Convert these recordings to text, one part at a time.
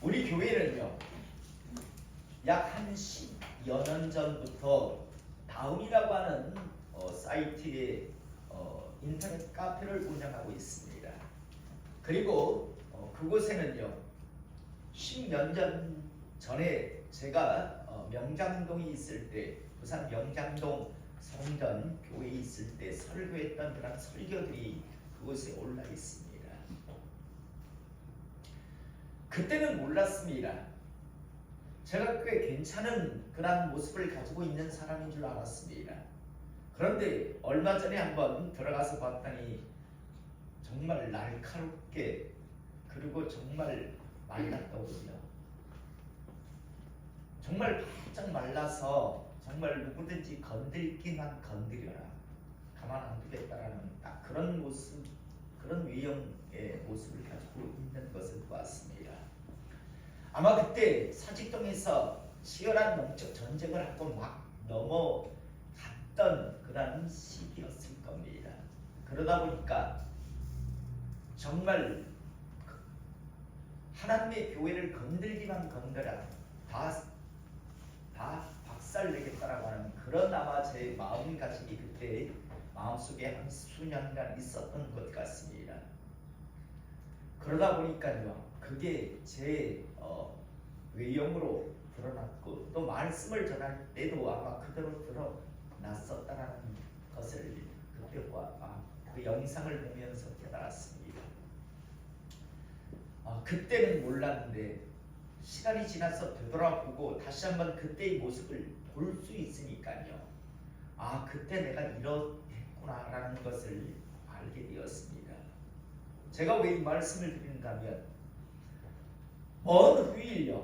우리 교회는요, 약 한 10여 년 전부터 다음이라고 하는 사이트에 인터넷 카페를 운영하고 있습니다. 그리고 그곳에는요, 10년 전에 제가 명장동에 있을 때, 부산 명장동 성전 교회에 있을 때 설교했던 그런 설교들이 그곳에 올라 있습니다. 그때는 몰랐습니다. 제가 꽤 괜찮은 그런 모습을 가지고 있는 사람인 줄 알았습니다. 그런데 얼마 전에 한번 들어가서 봤더니 정말 날카롭게, 그리고 정말 말랐더군요. 정말 바짝 말라서 정말 누구든지 건들기만 건드려라, 가만 안 두겠다라는 딱 그런 모습, 그런 외형의 모습을 가지고 있는 것을 보았습니다. 아마 그때 사직동에서 치열한 영적 전쟁을 하고 막 넘어갔던 그런 시기였을 겁니다. 그러다 보니까 정말 하나님의 교회를 건들기만 건드려 다 박살내겠다라고 하는 그런 아마 제 마음가짐이 그때 마음속에 한 수년간 있었던 것 같습니다. 그러다 보니까요, 그게 제 외형으로 드러났고, 또 말씀을 전할 때도 아마 그대로 드러났었다라는 것을 그때 그 영상을 보면서 깨달았습니다. 그때는 몰랐는데 시간이 지나서 되돌아보고 다시 한번 그때의 모습을 볼 수 있으니까요, 그때 내가 이러했구나라는 것을 알게 되었습니다. 제가 왜 이 말씀을 드리는가면, 먼 후일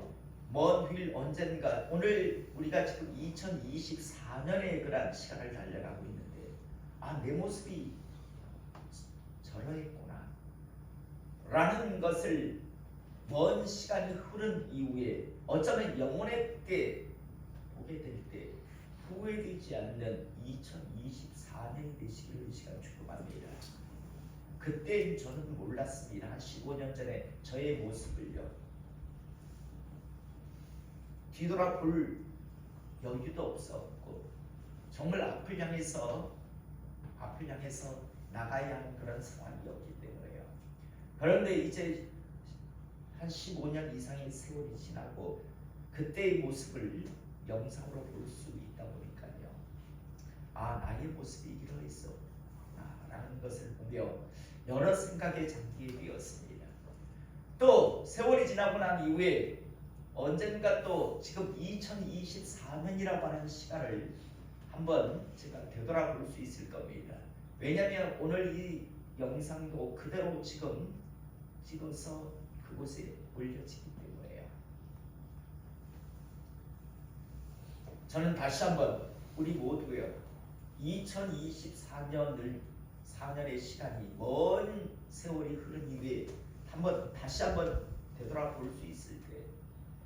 언젠가, 오늘 우리가 지금 2024년의 그런 시간을 달려가고 있는데, 내 모습이 저러했구나 라는 것을 먼 시간이 흐른 이후에 어쩌면 영혼의 때 보게 될 때 후회되지 않는 2024년이 되시기를 이 시간 축복합니다. 그때 저는 몰랐습니다. 한 15년 전에 저의 모습을요, 뒤돌아볼 여유도 없었고, 정말 앞을 향해서 나가야 하는 그런 상황이었기 때문에요. 그런데 이제 한 15년 이상의 세월이 지나고 그때의 모습을 영상으로 볼 수 있다 보니까요, 나의 모습이 이러했었구나라는 것을 보며 여러 생각에 잠기게 되었습니다. 또 세월이 지나고 난 이후에 언젠가 또 지금 2024년이라고 하는 시간을 한번 제가 되돌아볼 수 있을 겁니다. 왜냐하면 오늘 이 영상도 그대로 지금 찍어서 그곳에 올려지기 때문에요. 저는 다시 한번 우리 모두요, 2024년의 시간이 먼 세월이 흐른 이후에 다시 한번 되돌아볼 수 있을 때,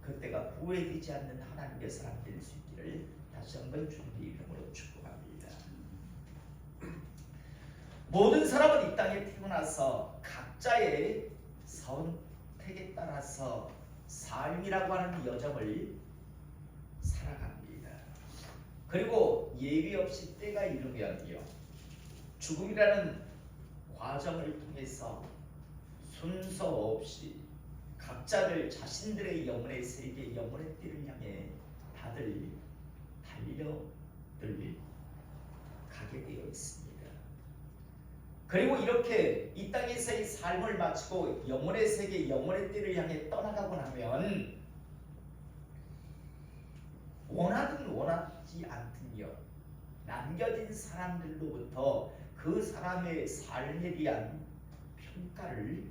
그때가 후회되지 않는 하나님의 사람 될 수 있기를 다시 한번 주님의 이름으로 축복합니다. 모든 사람은 이 땅에 태어나서 각자의 선택에 따라서 삶이라고 하는 여정을 살아갑니다. 그리고 예비 없이 때가 이르면요, 죽음이라는 과정을 통해서 순서 없이 각자들 자신들의 영혼의 세계, 영혼의 띠를 향해 다들 달려들 가게 되어 있습니다. 그리고 이렇게 이 땅에서의 삶을 마치고 영혼의 세계, 영혼의 띠를 향해 떠나가고 나면 원하든 원하지 않든요, 남겨진 사람들로부터 그 사람의 삶에 대한 평가를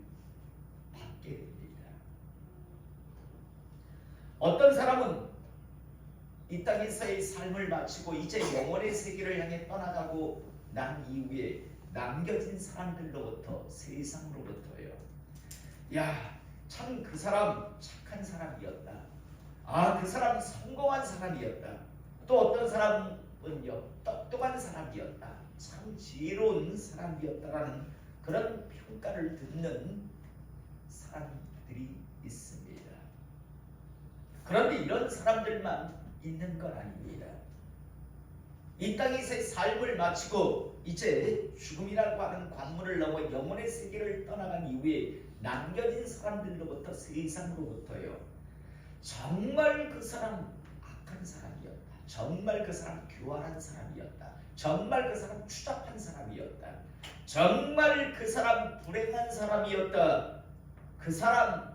받게 됩니다. 어떤 사람은 이 땅에서의 삶을 마치고 이제 영혼의 세계를 향해 떠나가고 난 이후에 남겨진 사람들로부터, 세상으로부터요, 참 그 사람 착한 사람이었다, 그 사람 성공한 사람이었다, 또 어떤 사람은요, 똑똑한 사람이었다, 참 지혜로운 사람이었다라는 그런 평가를 듣는 사람들이 있습니다. 그런데 이런 사람들만 있는 건 아닙니다. 이 땅에서의 삶을 마치고 이제 죽음이라고 하는 관문을 넘어 영혼의 세계를 떠나간 이후에 남겨진 사람들로부터, 세상으로부터요, 정말 그 사람 악한 사람이었다, 정말 그 사람 교활한 사람이었다, 정말 그 사람 추잡한 사람이었다, 정말 그 사람 불행한 사람이었다, 그 사람은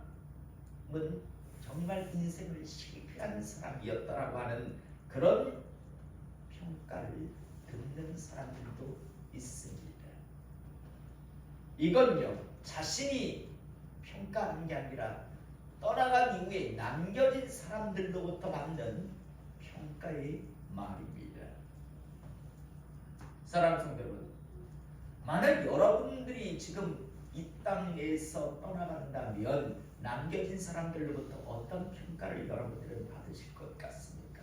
정말 인생을 실패한 사람이었다라고 하는 그런 평가를 듣는 사람들도 있습니다. 이건요, 자신이 평가하는 게 아니라 떠나간 이후에 남겨진 사람들로부터 받는 평가의 말입니다. 사랑하는 성도 여러분, 만약 여러분들이 지금 이 땅에서 떠나간다면 남겨진 사람들로부터 어떤 평가를 여러분들은 받으실 것 같습니까?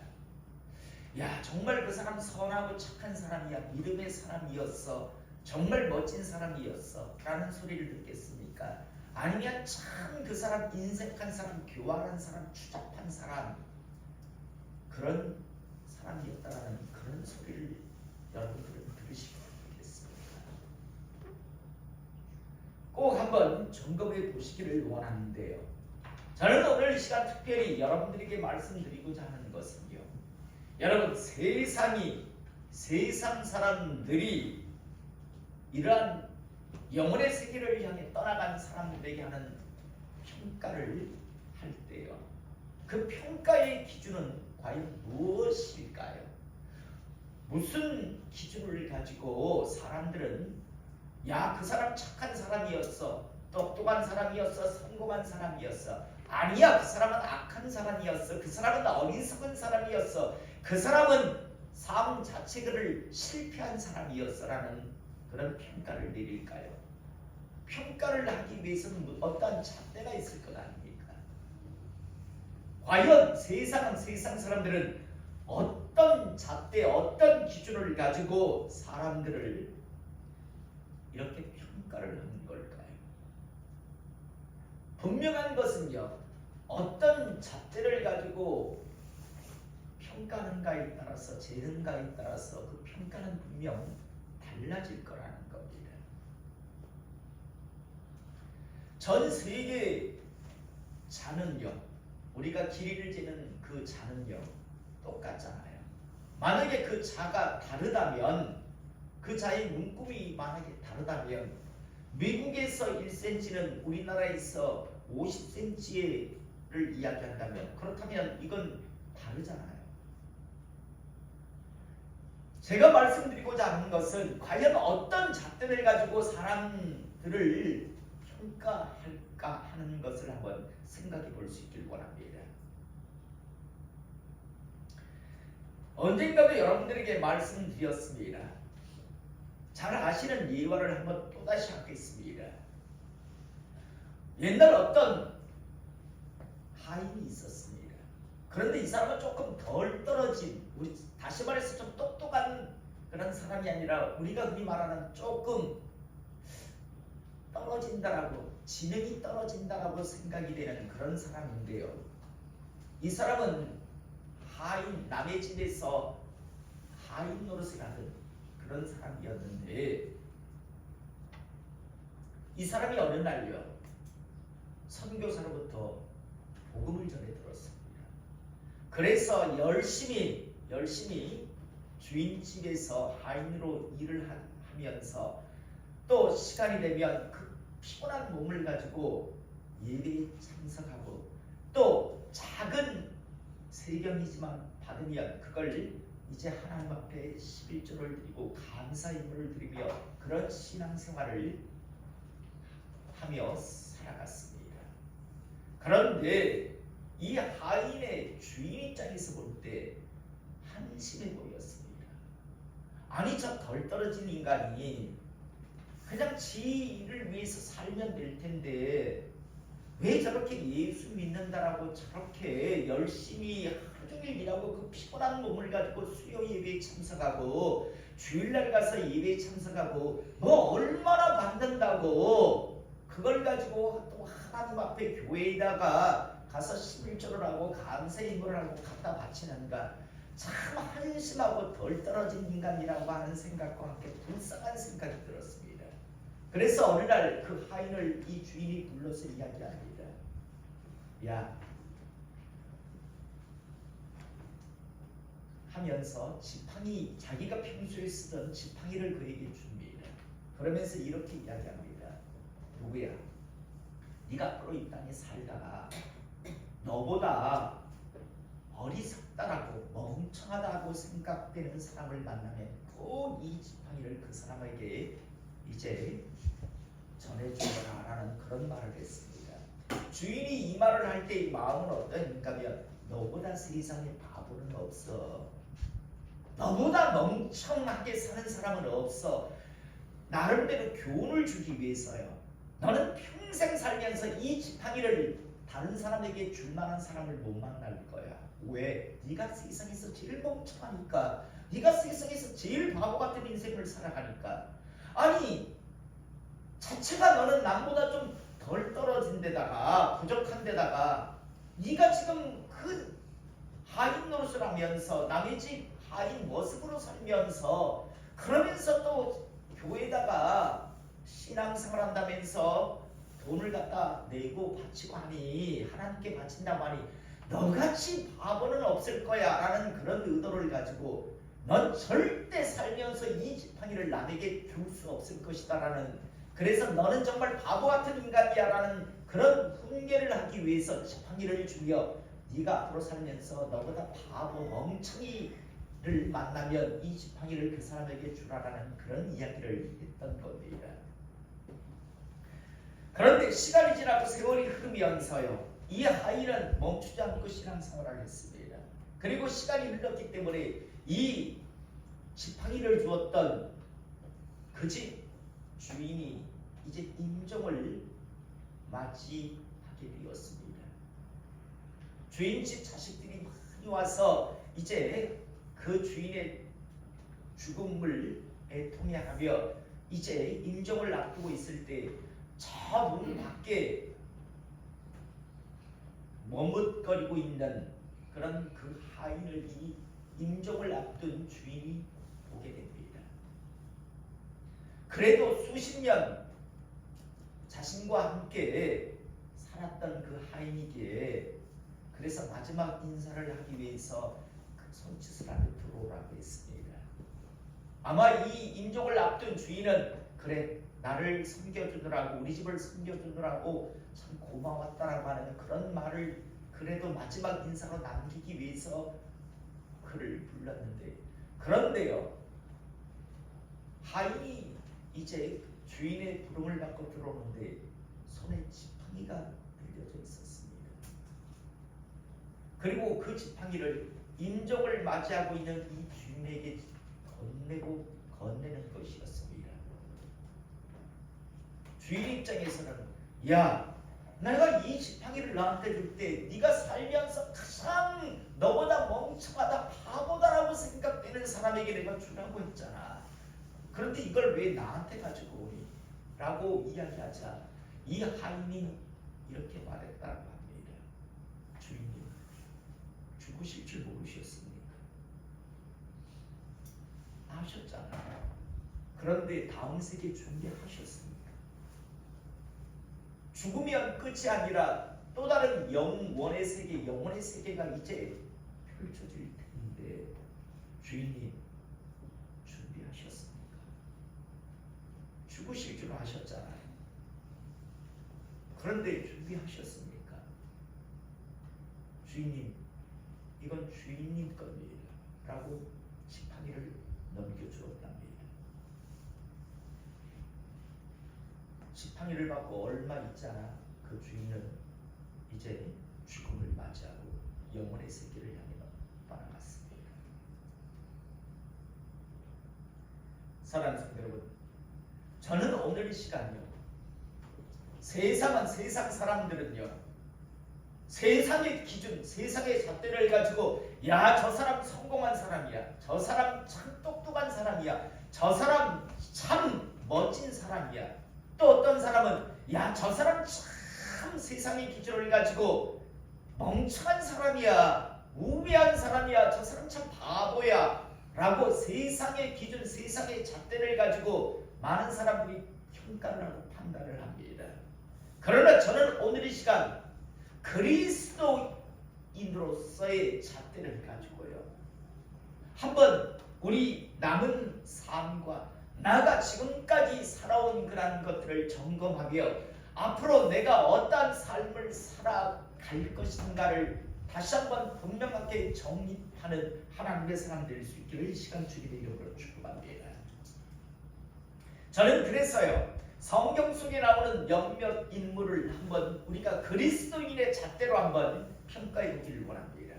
야, 정말 그 사람 선하고 착한 사람이야, 믿음의 사람이었어, 정말 멋진 사람이었어 라는 소리를 듣겠습니까? 아니면 참 그 사람 인색한 사람, 교활한 사람, 추잡한 사람, 그런 사람이었다라는 그런 소리를 여러분들은 들으시고 있겠습니까? 꼭 한번 점검해 보시기를 원하는데요, 저는 오늘 이 시간 특별히 여러분들에게 말씀드리고자 하는 것은요, 여러분, 세상 사람들이 이러한 영혼의 세계를 향해 떠나간 사람들에게 하는 평가를 할 때요, 그 평가의 기준은 과연 무엇일까요? 무슨 기준을 가지고 사람들은 야, 그 사람 착한 사람이었어, 똑똑한 사람이었어, 성공한 사람이었어, 아니야, 그 사람은 악한 사람이었어, 그 사람은 어리석은 사람이었어, 그 사람은 삶 자체를 실패한 사람이었어 라는 그런 평가를 내릴까요? 평가를 하기 위해서는 어떠한 잣대가 있을 것 아닙니까? 과연 세상 사람들은 어떤 잣대, 어떤 기준을 가지고 사람들을 이렇게 평가를 하는 걸까요? 분명한 것은요, 어떤 잣대를 가지고 평가하는가에 따라서, 재는가에 따라서 그 평가는 분명 달라질 거라는 겁니다. 전 세계 자는요, 우리가 길이를 재는 그 자는요 똑같잖아요. 만약에 그 자가 다르다면, 그 자의 눈곱이 만약에 다르다면 미국에서 1cm는 우리나라에서 50cm를 이야기한다면, 그렇다면 이건 다르잖아요. 제가 말씀드리고자 하는 것은 과연 어떤 잣대를 가지고 사람들을 평가할까 하는 것을 한번 생각해 볼 수 있길 원합니다. 언젠가도 여러분들에게 말씀드렸습니다. 잘 아시는 예화를 한번 또다시 하겠습니다. 옛날 어떤 하인이 있었습니다. 그런데 이 사람은 조금 덜 떨어진, 우리 다시 말해서 좀 똑똑한 그런 사람이 아니라 우리가 흔히 말하는 조금 떨어진다라고, 지능이 떨어진다라고 생각이 되는 그런 사람인데요, 이 사람은 하인, 남의 집에서 하인 노릇을 하던 그런 사람이었는데, 이 사람이 어느 날요, 선교사로부터 복음을 전해 들었습니다. 그래서 열심히 주인 집에서 하인으로 일을 하면서 또 시간이 되면 그 피곤한 몸을 가지고 예배에 참석하고, 또 작은 세경이지만 받으면 그걸 이제 하나님 앞에 11조를 드리고 감사의물을 드리며 그런 신앙생활을 하며 살아갔습니다. 그런데 이 하인의 주인 입장에서 볼 때 한심해 보였습니다. 아니, 저 덜 떨어진 인간이 그냥 지 일을 위해서 살면 될 텐데 왜 저렇게 예수 믿는다라고 저렇게 열심히 하루 종일 일하고 그 피곤한 몸을 가지고 수요 예배에 참석하고 주일날 가서 예배에 참석하고 뭐 얼마나 받는다고 그걸 가지고 또 하나님 앞에 교회에다가 가서 11조를 하고 감사 인물을 하고 갖다 바치는가. 참 한심하고 덜 떨어진 인간이라고 하는 생각과 함께 불쌍한 생각이 들었습니다. 그래서 어느 날 그 하인을 이 주인이 불러서 이야기합니다. 야, 하면서 지팡이, 자기가 평소에 쓰던 지팡이를 그에게 줍니다. 그러면서 이렇게 이야기합니다. 누구야? 네가 앞으로 이 땅에 살다가 너보다 어리석다라고 멍청하다고 생각되는 사람을 만나면 꼭 이 지팡이를 그 사람에게 이제 전해주거라라는 그런 말을 했습니다. 주인이 이 말을 할 때 마음은 어떠한가면 너보다 세상에 바보는 없어. 너보다 멍청하게 사는 사람은 없어. 나름대로 교훈을 주기 위해서요. 너는 평생 살면서 이 지팡이를 다른 사람에게 줄 만한 사람을 못 만날 거야. 왜? 네가 세상에서 제일 멍청하니까. 네가 세상에서 제일 바보 같은 인생을 살아가니까. 아니, 자체가 너는 남보다 좀 덜 떨어진 데다가 부족한 데다가 네가 지금 그 하인 노릇을 하면서 남의 집 하인 모습으로 살면서 그러면서 또 교회에다가 신앙생활 한다면서 돈을 갖다 내고 바치고 하니 하나님께 바친다고 하니 너같이 바보는 없을 거야 라는 그런 의도를 가지고 넌 절대 살면서 이 지팡이를 남에게 줄 수 없을 것이다 라는, 그래서 너는 정말 바보 같은 인간이야 라는 그런 훈계를 하기 위해서 지팡이를 주며 네가 앞으로 살면서 너보다 바보 멍청이를 만나면 이 지팡이를 그 사람에게 주라라는 그런 이야기를 했던 겁니다. 그런데 시간이 지나고 세월이 흐르면서요, 이 하인은 멈추지 않고 신앙생활을 했습니다. 그리고 시간이 흘렀기 때문에 이 지팡이를 주었던 그 집 주인이 이제 임종을 맞이하게 되었습니다. 주인 집 자식들이 많이 와서 이제 그 주인의 죽음을 애통해하며 이제 임종을 앞두고 있을 때 저 문 밖에 머뭇거리고 있는 그런 그 하인을 이 임종을 앞둔 주인이 보게 됩니다. 그래도 수십 년 자신과 함께 살았던 그 하인에게 그래서 마지막 인사를 하기 위해서 그 손짓을 하며 들어오라고 했습니다. 아마 이 임종을 앞둔 주인은 그래, 나를 섬겨주느라고 우리 집을 섬겨주느라고 참 고마웠다라고 하는 그런 말을 그래도 마지막 인사로 남기기 위해서 그를 불렀는데, 그런데요, 하인이 이제 주인의 부름을 받고 들어오는데 손에 지팡이가 들려져 있었습니다. 그리고 그 지팡이를 임종을 맞이하고 있는 이 주인에게 건네는 것이었습니다. 주인 입장에서는 야, 내가 이 지팡이를 나한테 줄 때 네가 살면서 가장 너보다 멍청하다 바보다라고 생각되는 사람에게 내가 주라고 했잖아. 그런데 이걸 왜 나한테 가지고 오니? 라고 이야기하자 이 하인이 이렇게 말했다고 합니다. 주인님, 죽으실 줄 모르셨습니까? 아셨잖아요. 그런데 다음 세계 준비하셨습니까? 죽으면 끝이 아니라 또 다른 영원의 세계, 영혼의 세계가 이제 펼쳐질 텐데 주인님, 준비하셨습니까? 죽으실 줄 아셨잖아요. 그런데 준비하셨습니까? 주인님, 이건 주인님 겁니다 라고 지팡이를 넘겨주었답니다. 지팡이를 받고 얼마 있잖아 그 주인은 이제 죽음을 맞이하고 영혼의 세계를 향해 떠나갔습니다. 사랑하는 성도 여러분, 저는 오늘 이 시간요, 세상 사람들은요, 세상의 기준, 세상의 잣대를 가지고 야, 저 사람 성공한 사람이야, 저 사람 참 똑똑한 사람이야, 저 사람 참 멋진 사람이야, 또 어떤 사람은 야, 저 사람 참 세상의 기준을 가지고 멍청한 사람이야, 우매한 사람이야, 저 사람 참 바보야 라고 세상의 기준, 세상의 잣대를 가지고 많은 사람들이 평가를 하고 판단을 합니다. 그러나 저는 오늘 이 시간 그리스도인으로서의 잣대를 가지고요, 한번 우리 남은 삶과 나가 지금까지 살아온 그러한 것들을 점검하며 앞으로 내가 어떠한 삶을 살아갈 것인가를 다시 한번 분명하게 정립하는 하나님의 사람 될 수 있기를 시간 주님의 이름으로 축복합니다. 저는 그래서요, 성경 속에 나오는 몇몇 인물을 한번 우리가 그리스도인의 잣대로 한번 평가해 보기를 원합니다.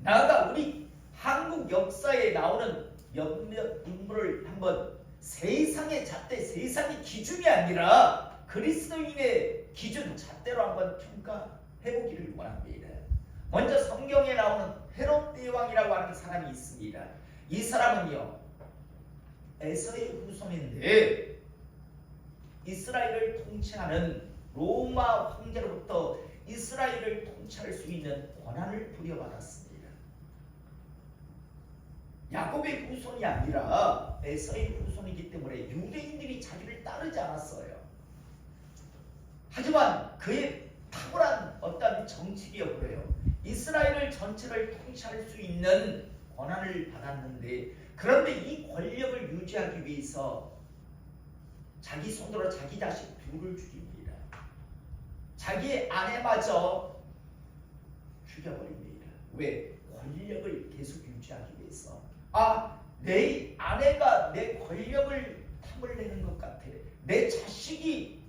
나아가 우리 한국 역사에 나오는 몇몇 인물을 한번 세상의 잣대, 세상의 기준이 아니라 그리스도인의 기준, 잣대로 한번 평가해 보기를 원합니다. 먼저 성경에 나오는 헤롯 대왕이라고 하는 사람이 있습니다. 이 사람은요, 에서의 후손인데 이스라엘을 통치하는 로마 황제로부터 이스라엘을 통치할 수 있는 권한을 부여받았습니다. 야곱의 후손이 아니라 에서의 후손이기 때문에 유대인들이 자기를 따르지 않았어요. 하지만 그의 탁월한 어떤 정치력으로요, 이스라엘을 전체를 통치할 수 있는 권한을 받았는데, 그런데 이 권력을 유지하기 위해서 자기 손으로 자기 자식 둘을 죽입니다. 자기의 아내마저 죽여버립니다. 왜? 권력을 계속 유지하기 위해서. 내 아내가 내 권력을 탐을 내는 것 같아. 내 자식이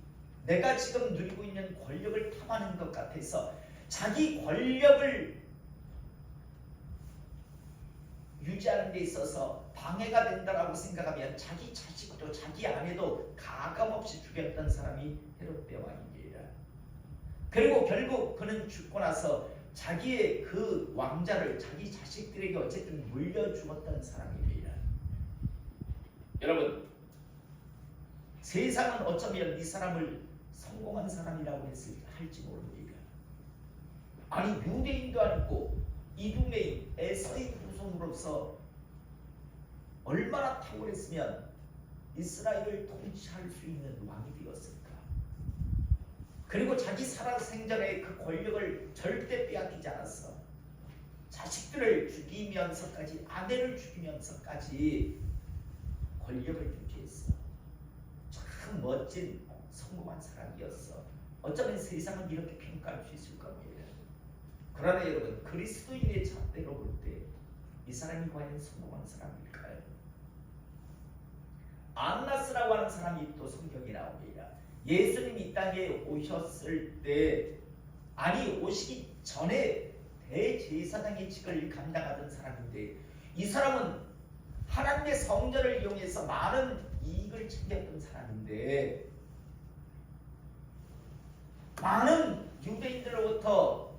내가 지금 누리고 있는 권력을 탐하는 것 같아서 자기 권력을 유지하는 데 있어서 방해가 된다라고 생각하면 자기 자식도 자기 아내도 가감없이 죽였던 사람이 헤롯 대왕입니다. 그리고 결국 그는 죽고 나서 자기의 그 왕자를 자기 자식들에게 어쨌든 물려주었던 사람입니다. 여러분, 세상은 어쩌면 이 사람을 성공한 사람이라고 할지 모릅니다. 아니, 유대인도 아니고 이두메인 에서의 후손으로서 얼마나 탁월했으면 이스라엘을 통치할 수 있는 왕이 되었을까. 그리고 자기 살아생전에 그 권력을 절대 빼앗기지 않았어. 자식들을 죽이면서까지, 아내를 죽이면서까지 권력을 유지했어. 참 멋진 성공한 사람이었어. 어쩌면 세상은 이렇게 평가할 수 있을 겁니다. 그러나 여러분, 그리스도인의 잣대로 볼 때 이 사람이 과연 성공한 사람일까요? 안나스라고 하는 사람이 또 성경에 나옵니다. 예수님이 이 땅에 오셨을 때, 아니 오시기 전에 대제사장의 직을 감당하던 사람인데, 이 사람은 하나님의 성전을 이용해서 많은 이익을 챙겼던 사람인데, 많은 유대인들로부터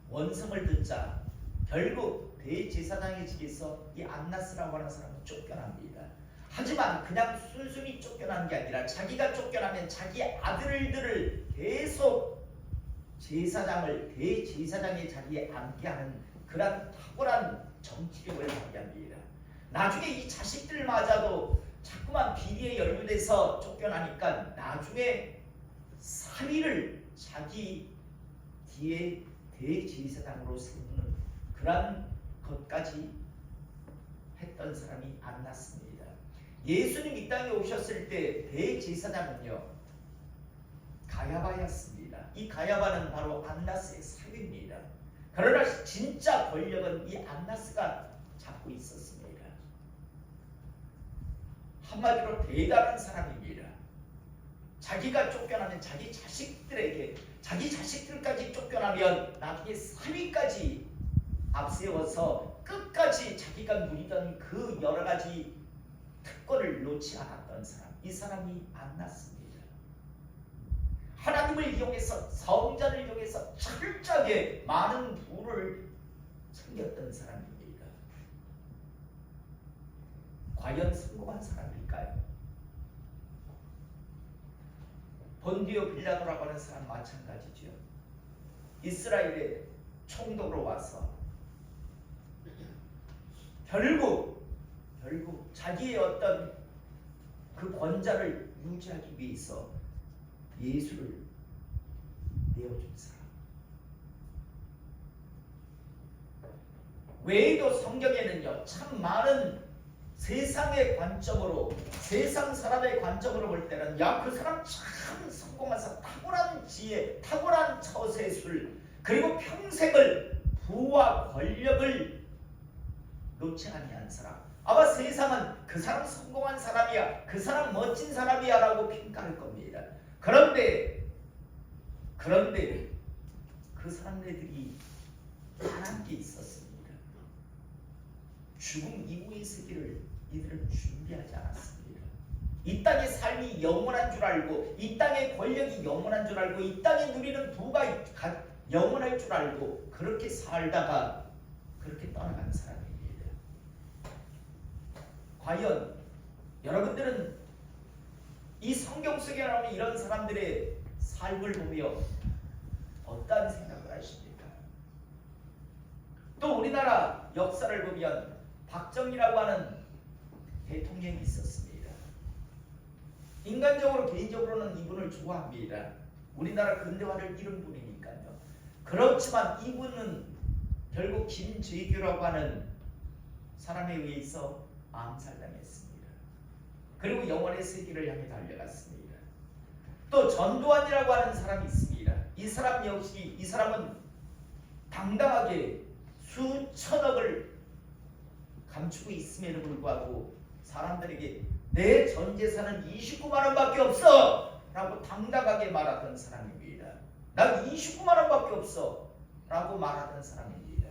원성을 듣자 결국 대제사장의 직에서 이 안나스라고 하는 사람은 쫓겨납니다. 하지만 그냥 순순히 쫓겨난 게 아니라 자기가 쫓겨나면 자기 아들들을 계속 대제사장의 자리에 앉게 하는 그런 탁월한 정치력을 발휘합니다. 나중에 이 자식들마저도 자꾸만 비리에 연루돼서 쫓겨나니까 나중에 3위를 자기 뒤에 대제사장으로 세우는 그런 것까지 했던 사람이 안나스입니다. 예수님 이 땅에 오셨을 때 대제사장은요, 가야바였습니다. 이 가야바는 바로 안나스의 사위입니다. 그러나 진짜 권력은 이 안나스가 잡고 있었습니다. 한마디로 대단한 사람입니다. 자기가 쫓겨나면 자기 자식들에게, 자기 자식들까지 쫓겨나면 나중에 3위까지 앞세워서 끝까지 자기가 누리던 그 여러 가지 특권을 놓지 않았던 사람, 이 사람이 안나스입니다. 하나님을 이용해서, 성전을 이용해서 철저하게 많은 부를 챙겼던 사람입니다. 과연 성공한 사람일까요? 본디오 빌라도라고 하는 사람 마찬가지죠. 이스라엘의 총독으로 와서 결국 자기의 어떤 그 권좌를 유지하기 위해서 예수를 내어준 사람. 외에도 성경에는요 참 많은 세상의 관점으로, 세상 사람의 관점으로 볼 때는 야, 그 사람 참 성공해서 탁월한 지혜, 탁월한 처세술, 그리고 평생을 부와 권력을 놓지 아니한 사람. 아마 세상은 그 사람 성공한 사람이야, 그 사람 멋진 사람이야 라고 평가할 겁니다. 그런데 그 사람들이 하나님 게 있었습니다. 죽음 이후의 세계를 이들은 준비하지 않았습니다. 이 땅의 삶이 영원한 줄 알고, 이 땅의 권력이 영원한 줄 알고, 이 땅에 누리는 부가 영원할 줄 알고 그렇게 살다가 그렇게 떠나간 사람입니다. 과연 여러분들은 이 성경 속에 나오는 이런 사람들의 삶을 보며 어떠한 생각을 하십니까? 또 우리나라 역사를 보면 박정희라고 하는 대통령이 있었습니다. 인간적으로 개인적으로는 이분을 좋아합니다. 우리나라 근대화를 이룬 분이니까요. 그렇지만 이분은 결국 김재규라고 하는 사람에 의해서 암살당했습니다. 그리고 영원의 세계를 향해 달려갔습니다. 또 전두환이라고 하는 사람이 있습니다. 이 사람 역시, 이 사람은 당당하게 수천억을 감추고 있음에도 불구하고 사람들에게 내 전 재산은 29만 원밖에 없어 라고 당당하게 말하던 사람입니다. 난 29만 원밖에 없어 라고 말하던 사람입니다.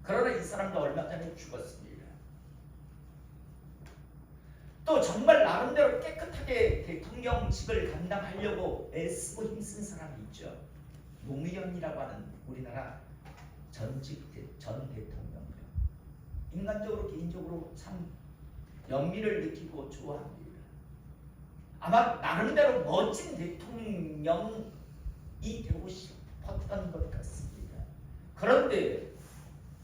그러나 이 사람도 얼마 전에 죽었습니다. 또 정말 나름대로 깨끗하게 대통령직을 감당하려고 애쓰고 힘쓴 사람이 있죠. 노무현이라고 하는 우리나라 전 대통령이요. 인간적으로 개인적으로 참 연민을 느끼고 좋아합니다. 아마 나름대로 멋진 대통령이 되고 싶었던 것 같습니다. 그런데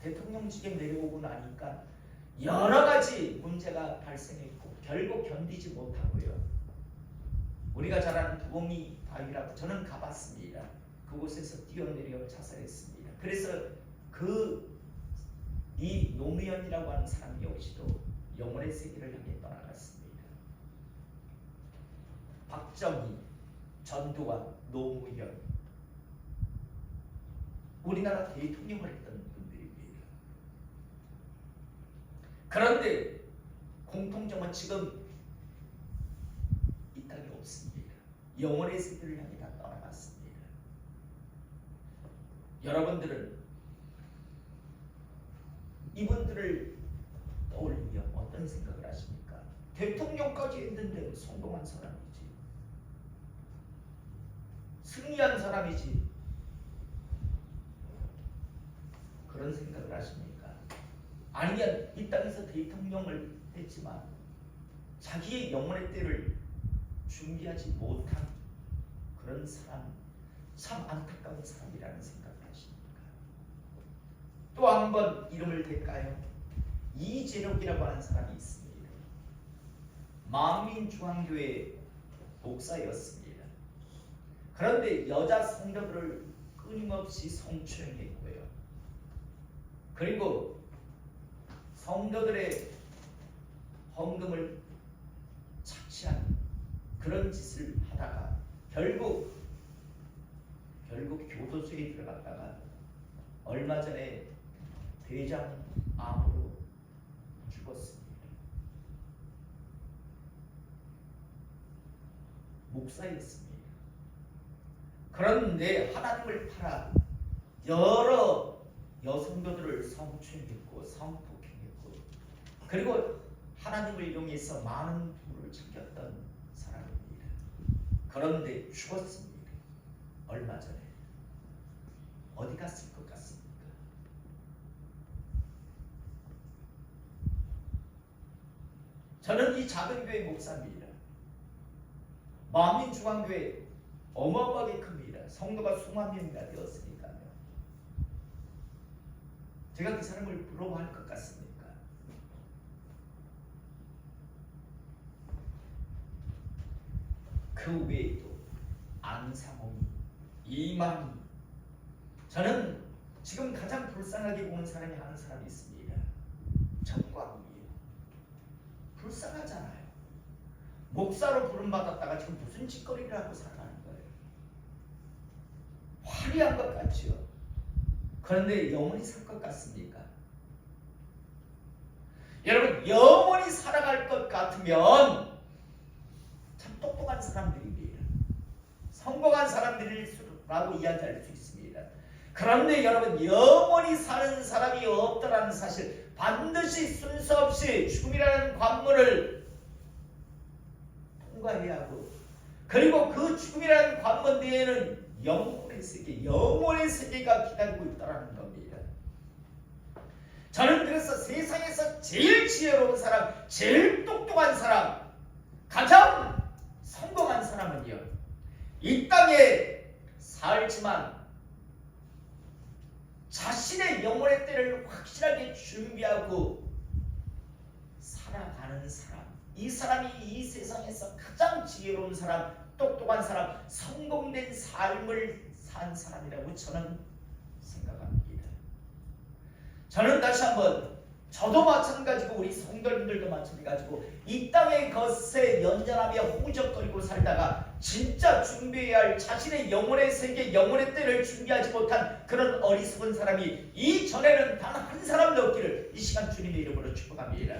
대통령직에 내려오고 나니까 여러 가지 문제가 발생했고 결국 견디지 못하고요. 우리가 잘 아는 부곡리 바위라고 저는 가봤습니다. 그곳에서 뛰어내려 자살했습니다. 그래서 이 노무현이라고 하는 사람 역시도 영원의 세계를 향해 떠나갔습니다. 박정희, 전두환, 노무현, 우리나라 대통령을 했던 분들입니다. 그런데 공통점은 지금 이 땅에 없습니다. 영원의 세계를 향해 다 떠나갔습니다. 여러분들은 이분들을 떠올리며 어떤 생각을 하십니까? 대통령까지 했는데 성공한 사람이지, 승리한 사람이지, 그런 생각을 하십니까? 아니면 이 땅에서 대통령을 했지만 자기의 영혼의 때를 준비하지 못한 그런 사람, 참 안타까운 사람이라는 생각을 하십니까? 또 한 번 이름을 댈까요? 이재력이라고 하는 사람이 있습니다. 만민중앙교회 목사였습니다. 그런데 여자 성도들을 끊임없이 성추행했고요. 그리고 성도들의 헌금을 착취한 그런 짓을 하다가 결국 교도소에 들어갔다가 얼마 전에 대장암으로 죽었습니다. 목사였습니다. 그런데 하나님을 팔아 여러 여성도들을 성추행했고 성폭행했고 그리고 하나님을 이용해서 많은 부를 챙겼던 사람입니다. 그런데 죽었습니다. 얼마 전에. 어디 갔을 것 같습니까? 저는 이 작은 교회 목사입니다. 만민중앙교회 어마어마하게 큽니다. 성도가 수만 명이나 되었으니까요. 제가 그 사람을 부러워할 것 같습니까? 그 외에도 안상홍이, 이만희, 저는 지금 가장 불쌍하게 보는 사람이 한 사람이 있습니다. 정광훈이요. 불쌍하잖아요. 목사로 부름받았다가 지금 무슨 짓거리를 하고 살아가는 거예요. 화려한 것 같죠. 그런데 영원히 살 것 같습니까? 여러분, 영원히 살아갈 것 같으면 참 똑똑한 사람들입니다. 성공한 사람들이라고 이야기할 수 있습니다. 그런데 여러분, 영원히 사는 사람이 없다라는 사실, 반드시 순서 없이 죽음이라는 관문을 통과해야 하고, 그리고 그 죽음이라는 관문 뒤에는 영혼의 세계, 영혼의 세계가 기다리고 있다는 겁니다. 저는 그래서 세상에서 제일 지혜로운 사람, 제일 똑똑한 사람, 가장 성공한 사람은요, 이 땅에 살지만 자신의 영혼의 때를 확실하게 준비하고 살아가는 사람, 이 사람이 이 세상에서 가장 지혜로운 사람, 똑똑한 사람, 성공된 삶을 산 사람이라고 저는 생각합니다. 저는 다시 한번, 저도 마찬가지고 우리 성도님들도 마찬가지고 이 땅의 것에 연연하며 허우적거리고 살다가 진짜 준비해야 할 자신의 영혼의 세계, 영혼의 때를 준비하지 못한 그런 어리석은 사람이 이전에는 단 한 사람도 없기를 이 시간 주님의 이름으로 축복합니다.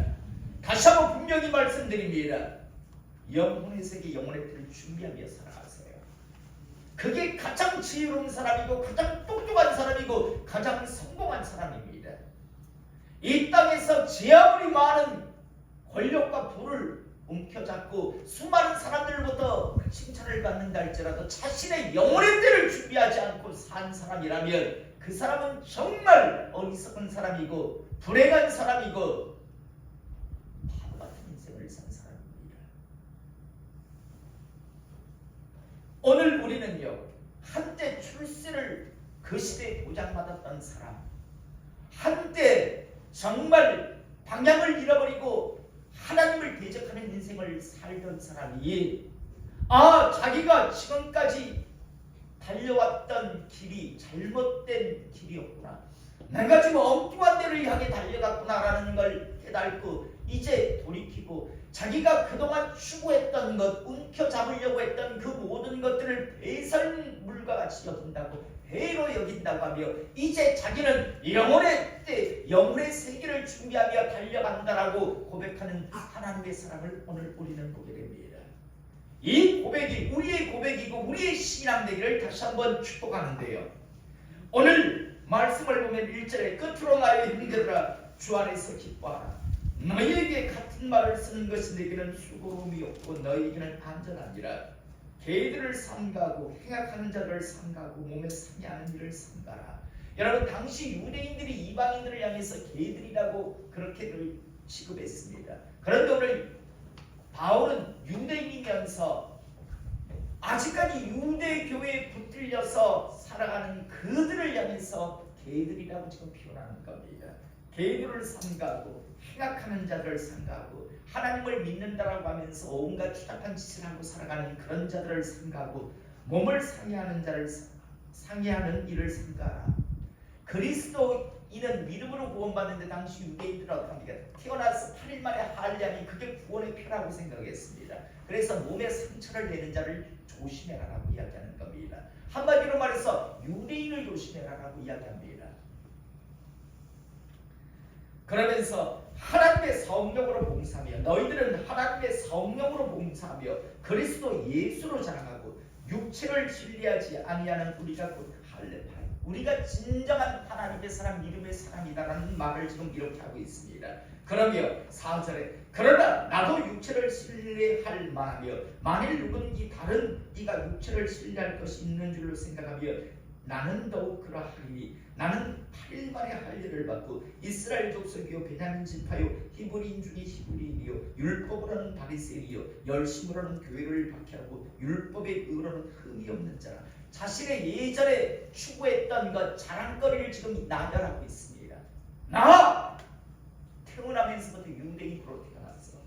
다시 한번 분명히 말씀드립니다. 영혼의 세계, 영혼의 때를 준비하며 살아가세요. 그게 가장 지혜로운 사람이고 가장 똑똑한 사람이고 가장 성공한 사람입니다. 이 땅에서 제 아무리 많은 권력과 부를 움켜잡고 수많은 사람들로부터 칭찬을 받는다 할지라도 자신의 영혼의 때를 준비하지 않고 산 사람이라면 그 사람은 정말 어리석은 사람이고 불행한 사람이고 바보 같은 인생을 산 사람입니다. 오늘 우리는요, 한때 출세를 그 시대에 보장받았던 사람, 한때 정말 방향을 잃어버리고 하나님을 대적하는 인생을 살던 사람이 자기가 지금까지 달려왔던 길이 잘못된 길이었구나, 내가 지금 엉뚱한 데를 향해 달려갔구나라는 걸 깨닫고 이제 돌이키고 자기가 그동안 추구했던 것, 움켜잡으려고 했던 그 모든 것들을 배설물과 같이 여긴다고, 배로 여긴다고 하며 이제 자기는 영혼의 때, 영혼의 세계를 준비하며 달려간다라고 고백하는 하나님의 사람을 오늘 우리는 보게 됩니다. 이 고백이 우리의 고백이고 우리의 신앙 되기를 다시 한번 축복하는데요, 오늘 말씀을 보면 1절에 끝으로 나의 형제들아 주 안에서 기뻐하라. 너희에게 같은 말을 쓰는 것이 내게는 수고로움이 없고 너희에게는 안전하니라. 개들을 삼가고 행악하는 자를 삼가고 몸에 상해하는 일을 삼가라. 여러분, 당시 유대인들이 이방인들을 향해서 개들이라고 그렇게들 취급했습니다. 그런데 오늘 바울은 유대인이면서 아직까지 유대 교회에 붙들려서 살아가는 그들을 향해서 개들이라고 지금 표현하는 겁니다. 개들을 삼가고 행악하는 자들을 삼가고 하나님을 믿는다라고 하면서 온갖 추잡한 짓을 하고 살아가는 그런 자들을 삼가고 몸을 상해하는 자를 상해하는 일을 삼가라. 그리스도인은 믿음으로 구원받는데 당시 유대인들은 어떻습니까? 태어나서 8일 만에 할례하니 그게 구원의 표라고 생각했습니다. 그래서 몸에 상처를 내는 자를 조심해라라고 이야기하는 겁니다. 한마디로 말해서 유대인을 조심해라라고 이야기합니다. 그러면서 하나님의 성령으로 봉사하며, 너희들은 하나님의 성령으로 봉사하며 그리스도 예수로 자랑하고 육체를 진리하지 아니하는 우리가 곧 할례파, 우리가 진정한 하나님의 사람, 믿음의 사람이다라는 말을 지금 이렇게 하고 있습니다. 그러며 4절에 그러나 나도 육체를 신뢰할 만하며 만일 누구든지 다른 이가 육체를 신뢰할 것이 있는 줄로 생각하며 나는 더욱 그러하리니 나는 8일 만에 할 일을 받고 이스라엘 족속이요 베냐민 지파요 히브리인 중에 히브리인이요 율법으로는 바리새인이요 열심으로는 교회를 박해하고 율법의 의로는 흠이 없는 자라. 자신의 예전에 추구했던 것 자랑거리를 지금 나열하고 있습니다. 나 태어나면서부터 유대인으로 태어났어.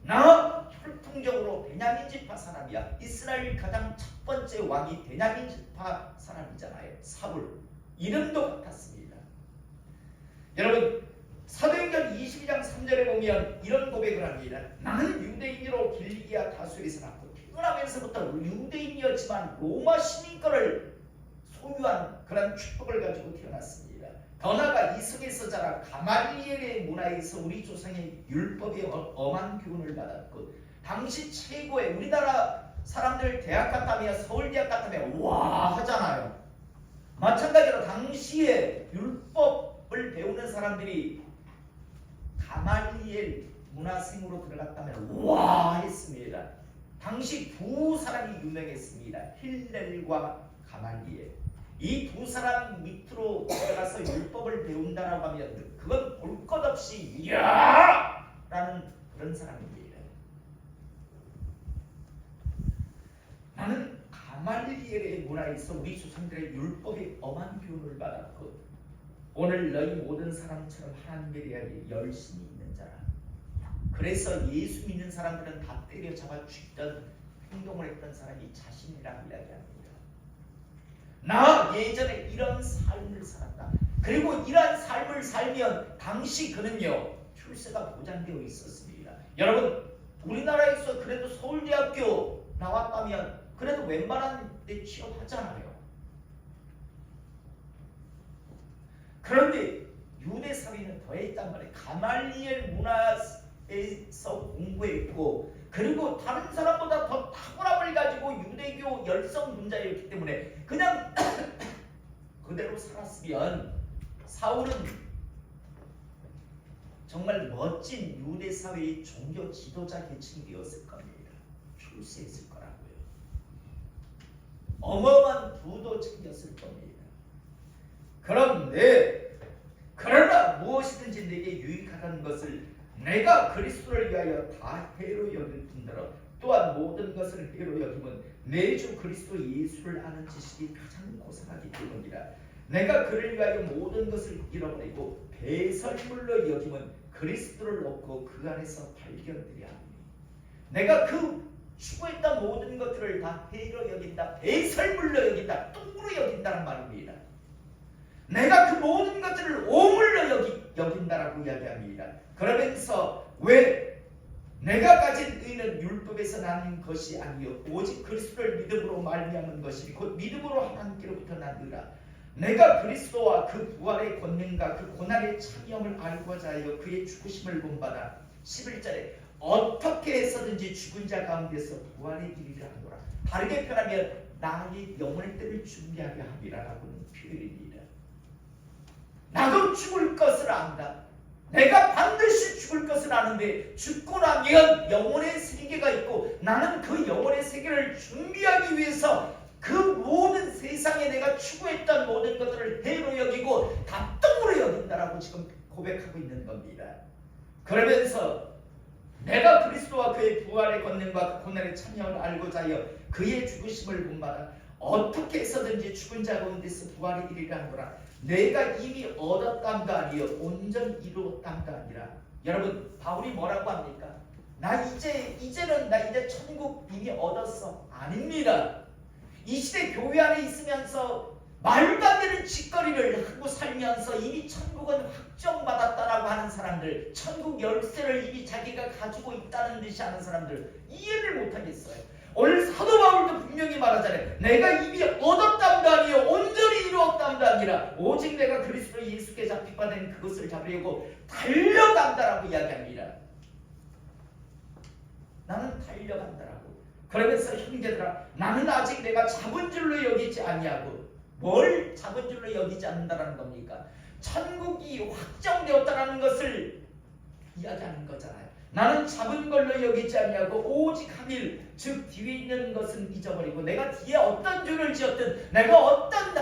나 혈통적으로 베냐민 지파 사람이야. 이스라엘 가장 첫 번째 왕이 베냐민 지파 사람이잖아요. 사울. 이름도 같았습니다. 여러분 사도행전 22장 3절에 보면 이런 고백을 합니다. 나는 유대인으로 길리기아 다수에서 났고 태어나면서부터 유대인이었지만 로마 시민권을 소유한 그런 축복을 가지고 태어났습니다. 더 나아가 이성에서 자라 가말리엘의 문화에서 우리 조상의 율법의 엄한 교훈을 받았고 당시 최고의 우리나라 사람들 대학 갔다면 서울대학 갔다면 와 하잖아요. 마찬가지로 당시에 율법을 배우는 사람들이 가말리엘 문화생으로 들어갔다면 와 했습니다. 당시 두 사람이 유명했습니다. 힐렐과 가말리엘. 이 두 사람 밑으로 들어가서 율법을 배운다라고 하면 그건 볼 것 없이 이야! 라는 그런 사람입니다. 나는 가말리엘의 문화에서 우리 조상들의 율법의 엄한 교훈을 받았고 오늘 너희 모든 사람처럼 하나님에 대하여 열심히 있는 자라. 그래서 예수 믿는 사람들은 다 때려잡아 죽던 행동을 했던 사람이 자신이라고 이야기합니다. 나 예전에 이런 삶을 살았다. 그리고 이러한 삶을 살면 당시 그는요 출세가 보장되어 있었습니다. 여러분 우리나라에서 그래도 서울대학교 나왔다면 그래도 웬만한 데 취업하잖아요. 그런데 유대 사회는 더했단 말이에요. 가말리엘 문화에서 공부했고 그리고 다른 사람보다 더 탁월함을 가지고 유대교 열성문자였기 때문에 그냥 그대로 살았으면 사울은 정말 멋진 유대 사회의 종교 지도자 계층이 되었을 겁니다. 출세했을 거라고요. 어마어마한 부도 챙겼을 겁니다. 그러나 무엇이든지 내게 유익하다는 것을 내가 그리스도를 위하여 다 해로 여길 뿐더러 또한 모든 것을 해로 여기면 내 주 그리스도 예수를 아는 지식이 가장 고상하기 때문이라. 내가 그를 위하여 모든 것을 잃어버리고 배설물로 여기면 그리스도를 얻고 그 안에서 발견되려 하니 내가 그 추구했던 모든 것들을 다 해로 여긴다, 배설물로 여긴다, 똥으로 여긴다는 말입니다. 내가 그 모든 것들을 오물로 여긴다라고 이야기합니다. 그러면서 왜 내가 가진 의는 율법에서 나는 것이 아니요 오직 그리스도를 믿음으로 말미암은 것이니 곧 믿음으로 하나님께로부터 나느라. 내가 그리스도와 그 부활의 권능과 그 고난의 참여함을 알고자 하여 그의 죽으심을 본받아 11절에 어떻게 해서든지 죽은 자 가운데서 부활의 길이라 하노라. 다르게 표현하면 나의 영혼의 때를 준비하게 함이라라고는 표현입니다. 나도 죽을 것을 안다. 내가 반드시 죽을 것을 아는데 죽고 나면 영혼의 세계가 있고 나는 그 영혼의 세계를 준비하기 위해서 그 모든 세상에 내가 추구했던 모든 것들을 해로 여기고 다 똥으로 여긴다라고 지금 고백하고 있는 겁니다. 그러면서 내가 그리스도와 그의 부활의 권능과 그 고난의 참여를 알고자 하여 그의 죽으심을 본받아 어떻게 해서든지 죽은 자 가운데서 부활이 이르리라 하노라. 내가 이미 얻었담도 아니요 온전히 이루었담도 아니라. 여러분 바울이 뭐라고 합니까? 나 이제 천국 이미 얻었어. 아닙니다. 이 시대 교회 안에 있으면서 말도 안 되는 짓거리를 하고 살면서 이미 천국은 확정받았다라고 하는 사람들, 천국 열쇠를 이미 자기가 가지고 있다는 듯이 하는 사람들 이해를 못하겠어요. 오늘 사도 바울도 분명히 말하잖아요. 내가 이미 얻었담도 아니요 온전히 이루었담도 아니라 오직 내가 그리스도 예수께 잡힌바된 그것을 잡으려고 달려간다라고 이야기합니다. 나는 달려간다라고. 그러면서 형제들아 나는 아직 내가 잡은 줄로 여기지 아니하고. 뭘 잡은 줄로 여기지 않는다라는 겁니까? 천국이 확정되었다라는 것을 이야기하는 거잖아요. 나는 잡은 걸로 여기지 아니하고 오직 한 일, 즉 뒤에 있는 것은 잊어버리고 내가 뒤에 어떤 죄를 지었든 내가 어떤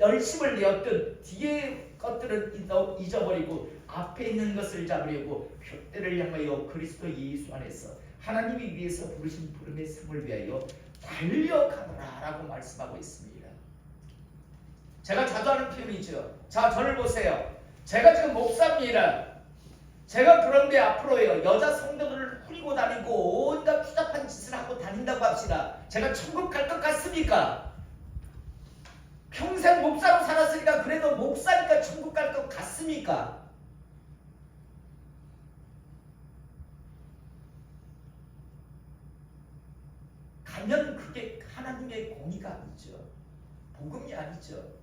열심을 내었던 뒤에 것들은 잊어버리고 앞에 있는 것을 잡으려고 표대를 향하여 그리스도 예수 안에서 하나님이 위해서 부르신 부름의 상을 위하여 달려가노라 라고 말씀하고 있습니다. 제가 자주 하는 표현이죠. 자, 저를 보세요. 제가 지금 목사입니다. 제가 그런데 앞으로요 여자 성도들을 후리고 다니고 온갖 추잡한 짓을 하고 다닌다고 합시다. 제가 천국 갈 것 같습니까? 평생 목사로 살았으니까 그래도 목사니까 천국 갈 것 같습니까? 가면 그게 하나님의 공의가 아니죠. 복음이 아니죠.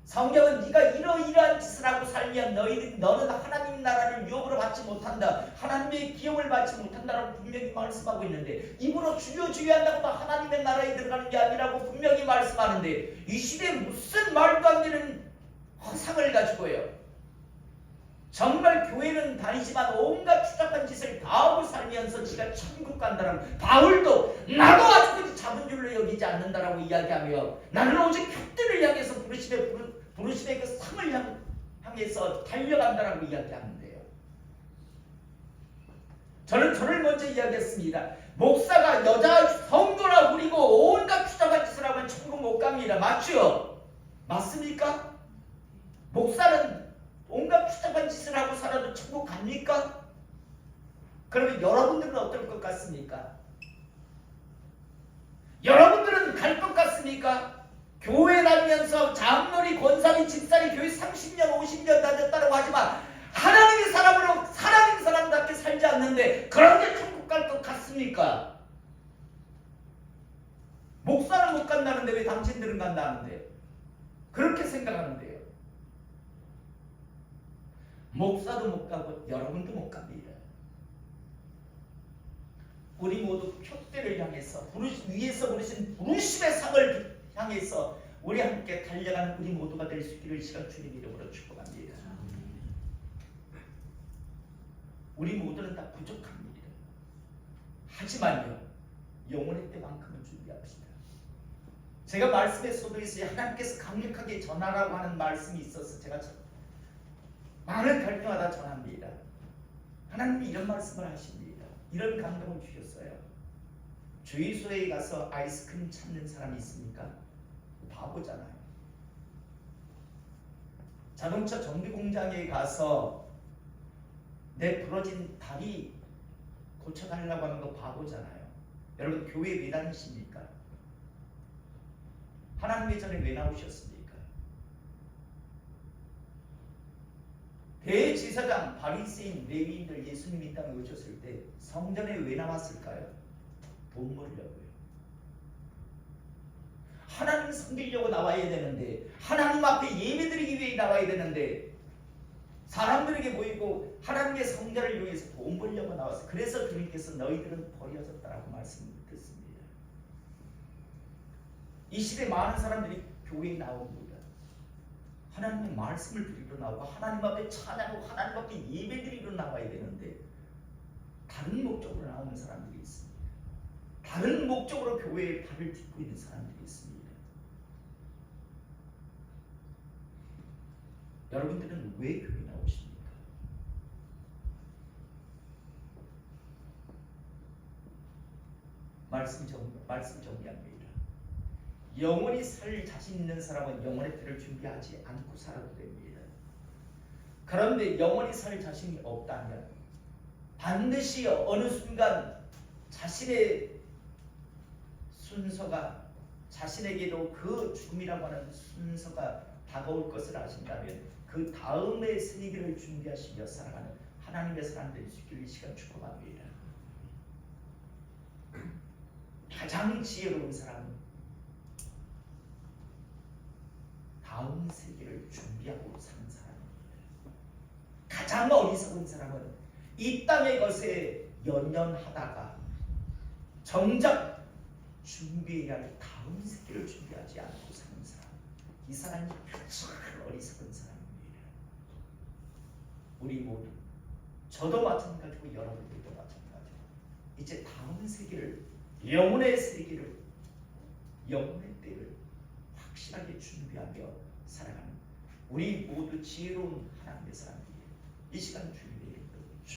성경은 네가 이러이러한 짓을 하고 살면 너는 하나님 나라를 유업으로 받지 못한다. 하나님의 기업을 받지 못한다라고 분명히 말씀하고 있는데 입으로 주여 주여 한다고 하나님의 나라에 들어가는 게 아니라고 분명히 말씀하는데 이 시대에 무슨 말도 안 되는 허상을 가지고요. 정말 교회는 다니지만 온갖 추잡한 짓을 다 하고 살면서 지가 천국 간다라고 바울도 나도 아직까지 잡은 줄로 여기지 않는다라고 이야기하며 나는 오직 푯대를 향해서 부르심의 그 상을 향해서 달려간다라고 이야기하는데요. 저는 저를 먼저 이야기했습니다. 목사가 여자 성도라 부리고 온갖 추잡한 짓을 하면 천국 못 갑니다. 맞죠? 맞습니까? 목사는 온갖 추잡한 짓을 하고 살아도 천국 갑니까? 그러면 여러분들은 어떨 것 같습니까? 여러분들은 갈 것 같습니까? 교회 다니면서 장로리, 권사리, 집사리 교회 30년, 50년 다녔다고 하지만 하나님의 사람으로 하나님 사람답게 살지 않는데 그런데 천국 갈 것 같습니까? 목사는 못 간다는데 왜 당신들은 간다는데? 그렇게 생각하는데요. 목사도 못 가고 여러분도 못 갑니다. 우리 모두 표대를 향해서 위에서 부르신 부르심의 상을 향해서 우리 함께 달려가는 우리 모두가 될 수 있기를 시간 주님 이름으로 축복합니다. 우리 모두는 다 부족합니다. 하지만요 영혼의 때만큼은 준비합시다. 제가 말씀의 소도에서 하나님께서 강력하게 전하라고 하는 말씀이 있어서 제가 말을 갈 때마다 전합니다. 하나님이 이런 말씀을 하십니다. 이런 감동을 주셨어요. 주유소에 가서 아이스크림 찾는 사람이 있습니까? 바보잖아요. 자동차 정비 공장에 가서 내 부러진 다리 고쳐달라고 하는 거 바보잖아요. 여러분 교회 왜 다니십니까? 하나님의 전에 왜 나오셨습니까? 대제사장, 바리새인, 레위인들 예수님 이 땅에 오셨을 때 성전에 왜 나왔을까요? 돈 벌려고요. 하나님 섬기려고 나와야 되는데 하나님 앞에 예배드리기 위해 나와야 되는데 사람들에게 보이고 하나님의 성전을 위해서 돈 벌려고 나왔어요. 그래서 주님께서 너희들은 버려졌다라고 말씀을 듣습니다. 이 시대 많은 사람들이 교회에 나옵니다. 하나님의 말씀을 드리러 나오고 하나님 앞에 찬양하고 하나님 앞에 예배드리러 나와야 되는데 다른 목적으로 나오는 사람들이 있습니다. 다른 목적으로 교회에 발을 딛고 있는 사람들이 있습니다. 여러분들은 왜 교회 나오십니까? 말씀 정리합니다. 영원히 살 자신 있는 사람은 영원의 때를 준비하지 않고 살아도 됩니다. 그런데 영원히 살 자신이 없다면 반드시 어느 순간 자신의 순서가 자신에게도 그 죽음이라고 하는 순서가 다가올 것을 아신다면 그 다음의 세계를 준비하시며 살아가는 하나님의 사람들이 수 있기를 이 시간 축복합니다. 가장 지혜로운 사람은 다음 세계를 준비하고 사는 사람입니다. 가장 어리석은 사람은 이 땅의 것에 연연하다가 정작 준비해야 할 다음 세계를 준비하지 않고 사는 사람. 이 사람이 가장 어리석은 사람입니다. 우리 모두 저도 마찬가지고 여러분들도 마찬가지고 이제 다음 세계를 영혼의 세계를 영혼의 때를 확실하게 준비하며 살아가는 우리 모두 지혜로운 하나님의 사람들이에요. 이 시간 주님